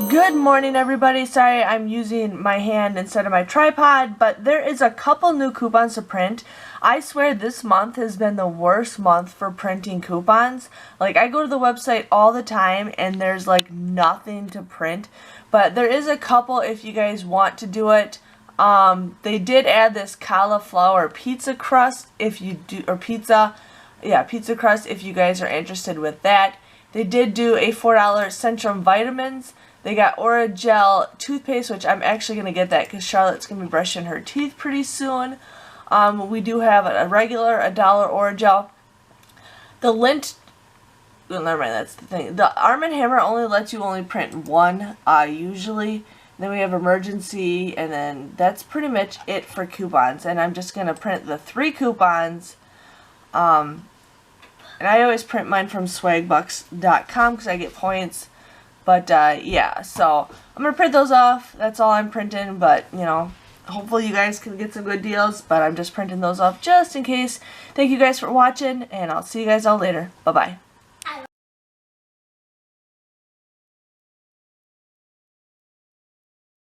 Good morning, everybody. Sorry I'm using my hand instead of my tripod, but there is a couple new coupons to print. I swear this month has been the worst month for printing coupons. Like, I go to the website all the time and there's like nothing to print, but there is a couple if you guys want to do it. They did add this cauliflower pizza crust if you do, or pizza crust if you guys are interested with that. They did do a $4 Centrum Vitamins. They got Orajel toothpaste, which I'm actually going to get that because Charlotte's going to be brushing her teeth pretty soon. We do have a regular $1 Orajel. The lint, well, never mind, that's the thing. The Arm & Hammer only lets you print one, usually. Then we have emergency, and then that's pretty much it for coupons. And I'm just going to print the 3 coupons. And I always print mine from swagbucks.com because I get points. But, yeah, so I'm going to print those off. That's all I'm printing, but, you know, hopefully you guys can get some good deals. But I'm just printing those off just in case. Thank you guys for watching, and I'll see you guys all later. Bye-bye.